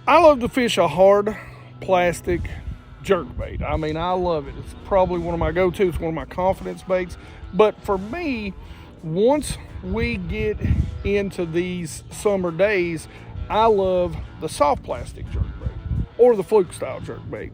I love to fish a hard plastic jerkbait. I mean, I love it. It's probably one of my go-tos, one of my confidence baits. But for me, once we get into these summer days, I love the soft plastic jerkbait or the Fluke style jerkbait.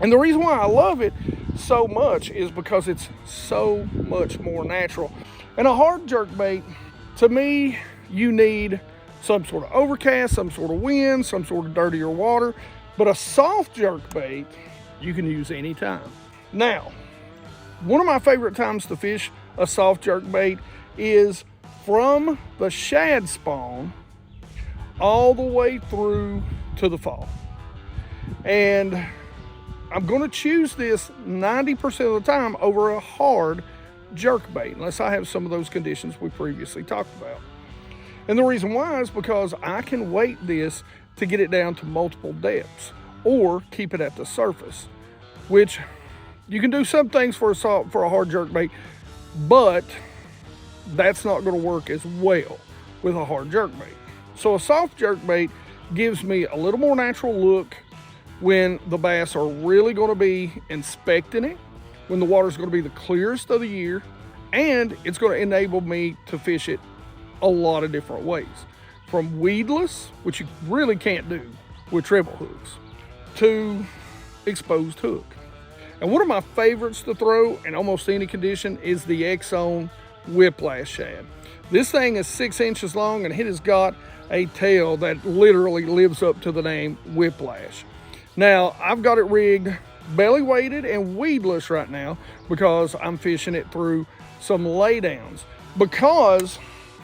And the reason why I love it so much is because it's so much more natural. And a hard jerkbait, to me, you need some sort of overcast, some sort of wind, some sort of dirtier water. But a soft jerkbait, you can use anytime. Now, one of my favorite times to fish a soft jerkbait is from the shad spawn all the way through to the fall. And I'm going to choose this 90% of the time over a hard jerkbait, unless I have some of those conditions we previously talked about. And the reason why is because I can weight this to get it down to multiple depths or keep it at the surface, which you can do some things for a hard jerkbait, but that's not going to work as well with a hard jerkbait. So a soft jerkbait gives me a little more natural look when the bass are really going to be inspecting it, when the water's going to be the clearest of the year, and it's going to enable me to fish it a lot of different ways. From weedless, which you really can't do with treble hooks, to exposed hook. And one of my favorites to throw in almost any condition is the XZone Whiplash Shad. This thing is 6 inches long and it has got a tail that literally lives up to the name Whiplash. Now, I've got it rigged belly weighted and weedless right now because I'm fishing it through some laydowns. Because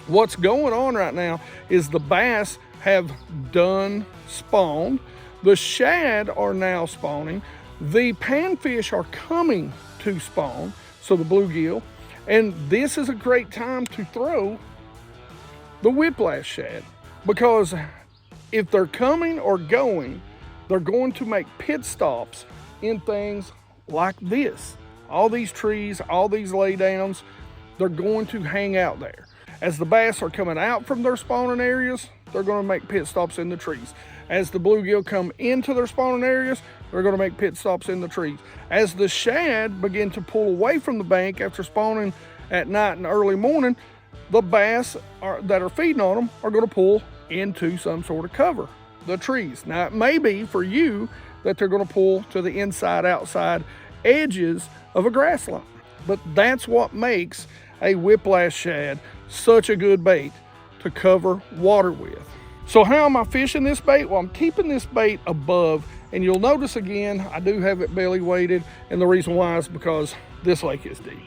what's going on right now is the bass have done spawned. The shad are now spawning. The panfish are coming to spawn, so the bluegill. And this is a great time to throw the Whiplash Shad because if they're coming or going, they're going to make pit stops in things like this. All these trees, all these laydowns, they're going to hang out there. As the bass are coming out from their spawning areas, they're going to make pit stops in the trees. As the bluegill come into their spawning areas, they're going to make pit stops in the trees. As the shad begin to pull away from the bank after spawning at night and early morning, the bass that are feeding on them are going to pull into some sort of cover, the trees. Now, it may be for you that they're going to pull to the inside, outside edges of a grass line. But that's what makes a Whiplash Shad such a good bait to cover water with. So how am I fishing this bait? Well, I'm keeping this bait above, and you'll notice again, I do have it belly weighted, and the reason why is because this lake is deep.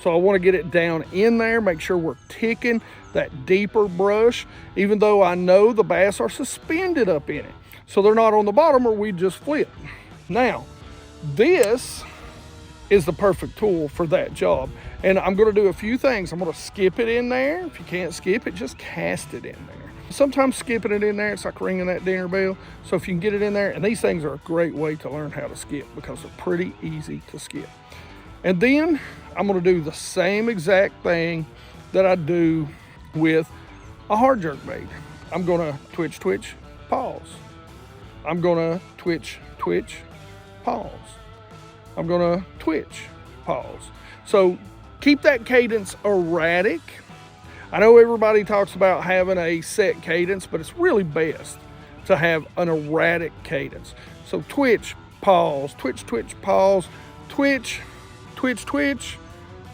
So I want to get it down in there, make sure we're ticking that deeper brush, even though I know the bass are suspended up in it. So they're not on the bottom or we just flip. Now, this is the perfect tool for that job. And I'm going to do a few things. I'm going to skip it in there. If you can't skip it, just cast it in there. Sometimes skipping it in there, it's like ringing that dinner bell. So if you can get it in there, and these things are a great way to learn how to skip because they're pretty easy to skip. And then I'm going to do the same exact thing that I do with a hard jerkbait. I'm going to twitch, twitch, pause. I'm going to twitch, twitch, pause. I'm going to twitch, pause. So keep that cadence erratic. I know everybody talks about having a set cadence, but it's really best to have an erratic cadence. So twitch, pause, twitch, twitch, pause, twitch, twitch, twitch,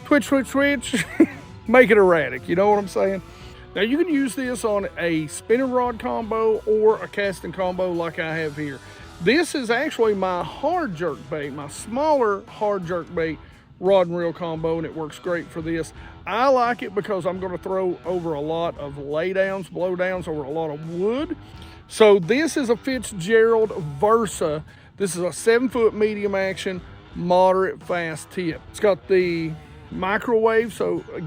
twitch, twitch, twitch. Make it erratic, you know what I'm saying? Now you can use this on a spinning rod combo or a casting combo like I have here. This is actually my hard jerkbait, my smaller hard jerkbait RodReel Combo, and it works great for this. I like it because I'm going to throw over a lot of laydowns, blowdowns, over a lot of wood. So this is a Fitzgerald Versa. This is a 7-foot medium action, moderate fast tip. It's got the microwave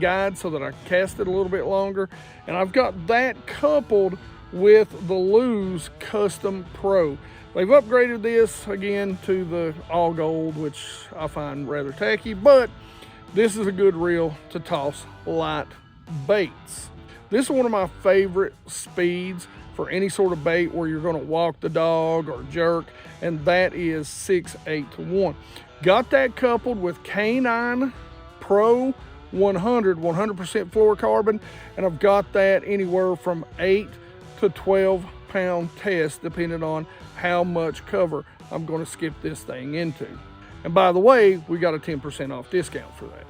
guide so that I cast it a little bit longer, and I've got that coupled with the Lew's Custom Pro. They've upgraded this again to the all gold, which I find rather tacky, but this is a good reel to toss light baits. This is one of my favorite speeds for any sort of bait where you're going to walk the dog or jerk, and that is 6/8 to 1. Got that coupled with K9 Pro 100% fluorocarbon, and I've got that anywhere from 8 to 12 pound test depending on how much cover I'm going to skip this thing into. And by the way, we got a 10% off discount for that.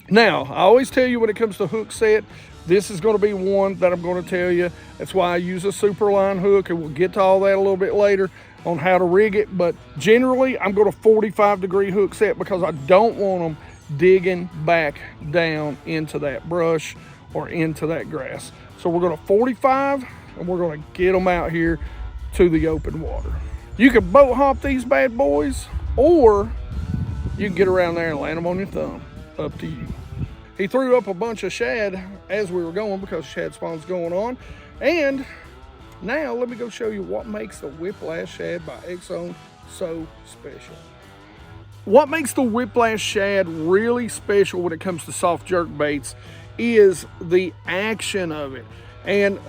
Now, I always tell you when it comes to hook set, this is going to be one that I'm going to tell you. That's why I use a super line hook, and we'll get to all that a little bit later on how to rig it. But generally, I'm going to 45-degree hook set because I don't want them digging back down into that brush or into that grass. So we're going to 45, and we're going to get them out here to the open water. You can boat hop these bad boys, or you can get around there and land them on your thumb. Up to you. He threw up a bunch of shad as we were going because shad spawn's going on. And now let me go show you what makes the Whiplash Shad by XZone so special. What makes the Whiplash Shad really special when it comes to soft jerk baits is the action of it. And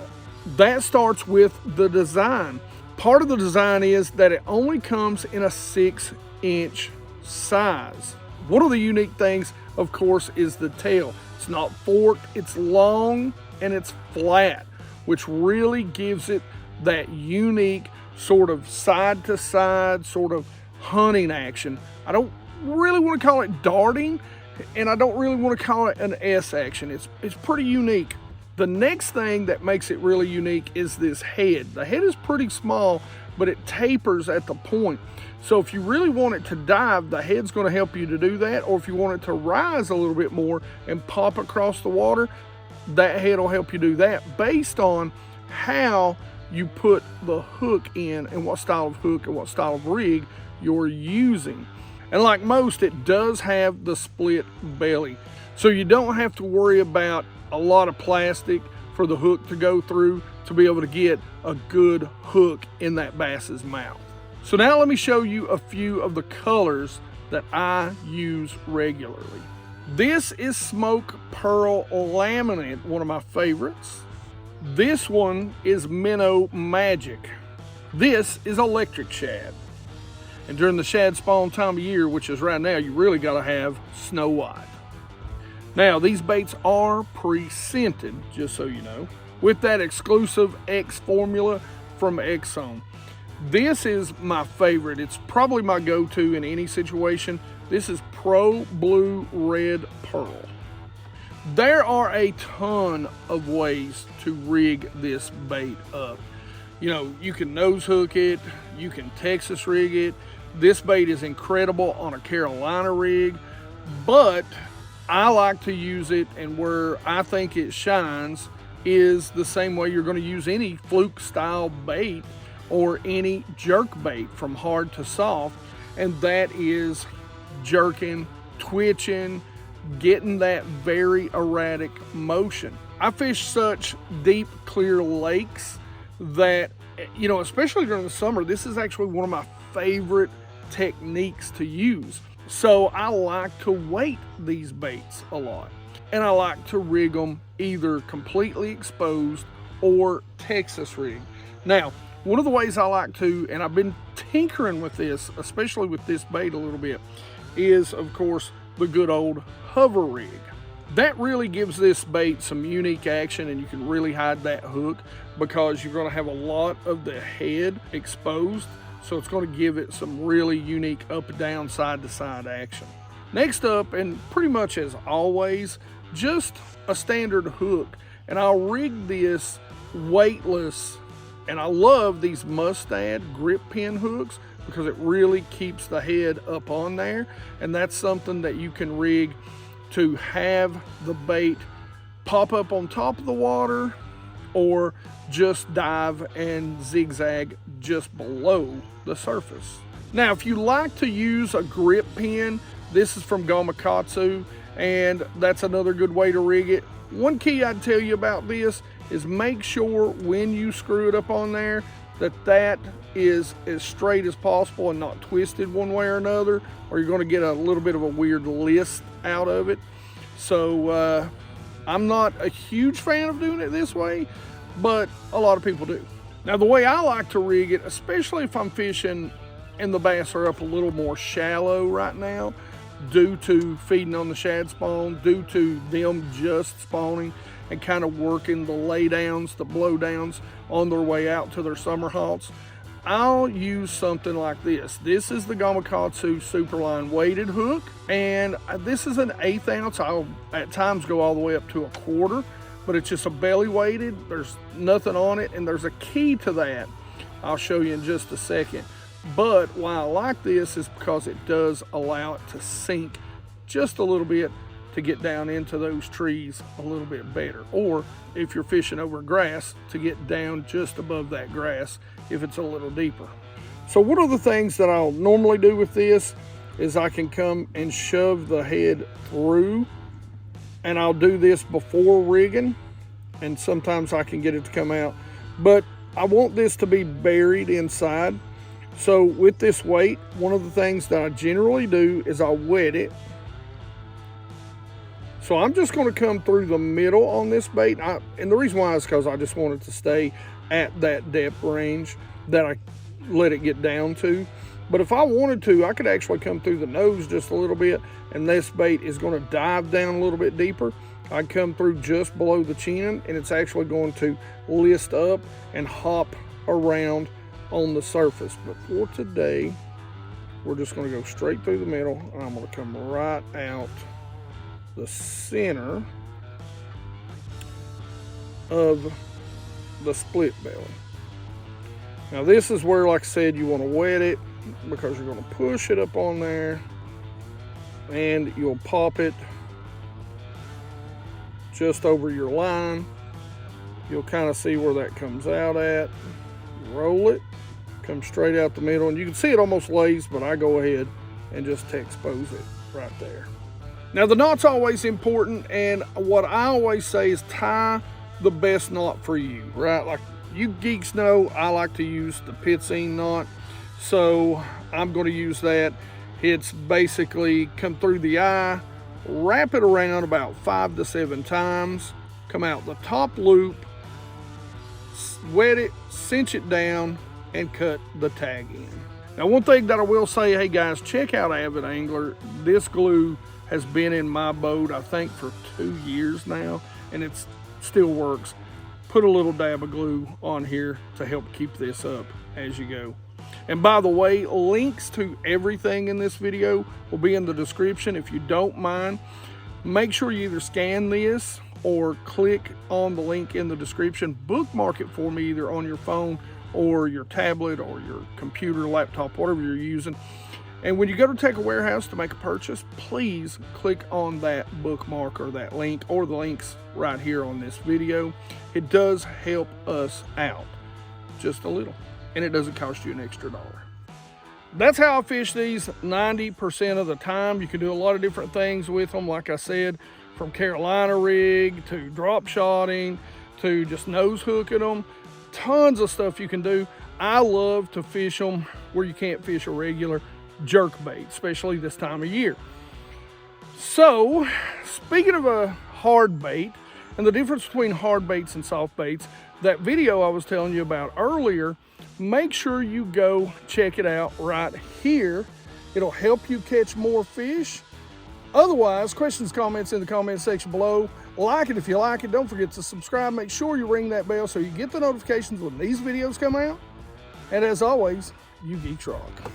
that starts with the design. Part of the design is that it only comes in a 6-inch size. One of the unique things, of course, is the tail. It's not forked, it's long, and it's flat, which really gives it that unique sort of side-to-side sort of hunting action. I don't really want to call it darting, and I don't really want to call it an S action. It's pretty unique. The next thing that makes it really unique is this head. The head is pretty small, but it tapers at the point. So if you really want it to dive, the head's going to help you to do that. Or if you want it to rise a little bit more and pop across the water, that head will help you do that based on how you put the hook in and what style of hook and what style of rig you're using. And like most, it does have the split belly. So you don't have to worry about a lot of plastic for the hook to go through to be able to get a good hook in that bass's mouth. So now let me show you a few of the colors that I use regularly. This is Smoke Pearl Laminate, one of my favorites. This one is Minnow Magic. This is Electric Shad. And during the shad spawn time of year, which is right now, you really gotta have Snow White. Now, these baits are pre-scented, just so you know, with that exclusive X formula from XZone. This is my favorite. It's probably my go-to in any situation. This is Pro Blue Red Pearl. There are a ton of ways to rig this bait up. You know, you can nose hook it, you can Texas rig it. This bait is incredible on a Carolina rig, but I like to use it, and where I think it shines is the same way you're going to use any Fluke style bait or any jerk bait from hard to soft, and that is jerking, twitching, getting that very erratic motion. I fish such deep, clear lakes that, you know, especially during the summer, this is actually one of my favorite techniques to use. So I like to weight these baits a lot, and I like to rig them either completely exposed or Texas rig. Now, one of the ways I like to, and I've been tinkering with this, especially with this bait a little bit, is of course the good old hover rig. That really gives this bait some unique action, and you can really hide that hook because you're going to have a lot of the head exposed. So it's going to give it some really unique up and down, side to side action. Next up, and pretty much as always, just a standard hook. And I'll rig this weightless, and I love these Mustad grip pin hooks because it really keeps the head up on there. And that's something that you can rig to have the bait pop up on top of the water or just dive and zigzag just below the surface. Now, if you like to use a grip pin, this is from Gamakatsu, and that's another good way to rig it. One key I'd tell you about this is make sure when you screw it up on there that is as straight as possible and not twisted one way or another, or you're going to get a little bit of a weird list out of it. So I'm not a huge fan of doing it this way, but a lot of people do. Now the way I like to rig it, especially if I'm fishing and the bass are up a little more shallow right now, due to feeding on the shad spawn, due to them just spawning and kind of working the laydowns, the blowdowns on their way out to their summer haunts, I'll use something like this. This is the Gamakatsu Superline weighted hook, and this is an 1/8 ounce. I'll at times go all the way up to 1/4, but it's just a belly weighted. There's nothing on it, and there's a key to that I'll show you in just a second. But why I like this is because it does allow it to sink just a little bit to get down into those trees a little bit better. Or if you're fishing over grass, to get down just above that grass if it's a little deeper. So one of the things that I'll normally do with this is I can come and shove the head through, and I'll do this before rigging, and sometimes I can get it to come out. But I want this to be buried inside. So with this weight, one of the things that I generally do is I'll wet it. So I'm just going to come through the middle on this bait. And the reason why is because I just want it to stay at that depth range that I let it get down to. But if I wanted to, I could actually come through the nose just a little bit, and this bait is going to dive down a little bit deeper. I'd come through just below the chin, and it's actually going to list up and hop around on the surface. But for today, we're just going to go straight through the middle, and I'm going to come right out the center of the split belly. Now this is where, like I said, you want to wet it, because you're going to push it up on there and you'll pop it just over your line. You'll kind of see where that comes out at. Roll it, come straight out the middle, and you can see it almost lays, but I go ahead and just expose it right there. Now the knot's always important, and what I always say is tie the best knot for you, right? Like you geeks know, I like to use the Pitzine knot, so I'm going to use that. It's basically come through the eye, wrap it around about 5 to 7 times, come out the top loop, wet it, cinch it down, and cut the tag in. Now one thing that I will say, hey guys, check out Avid Angler. This glue has been in my boat, I think, for 2 years now, and it still works. Put a little dab of glue on here to help keep this up as you go. And by the way, links to everything in this video will be in the description. If you don't mind, make sure you either scan this or click on the link in the description. Bookmark it for me either on your phone or your tablet or your computer, laptop, whatever you're using. And when you go to Tackle Warehouse to make a purchase, please click on that bookmark or that link or the links right here on this video. It does help us out just a little, and it doesn't cost you an extra $1. That's how I fish these 90% of the time. You can do a lot of different things with them, like I said, from Carolina rig to drop shotting to just nose hooking them. Tons of stuff you can do. I love to fish them where you can't fish a regular jerkbait, especially this time of year. So, speaking of a hard bait and the difference between hard baits and soft baits, that video I was telling you about earlier, make sure you go check it out right here. It'll help you catch more fish. Otherwise, questions, comments in the comment section below. Like it if you like it. Don't forget to subscribe. Make sure you ring that bell so you get the notifications when these videos come out. And as always, you geeks rock.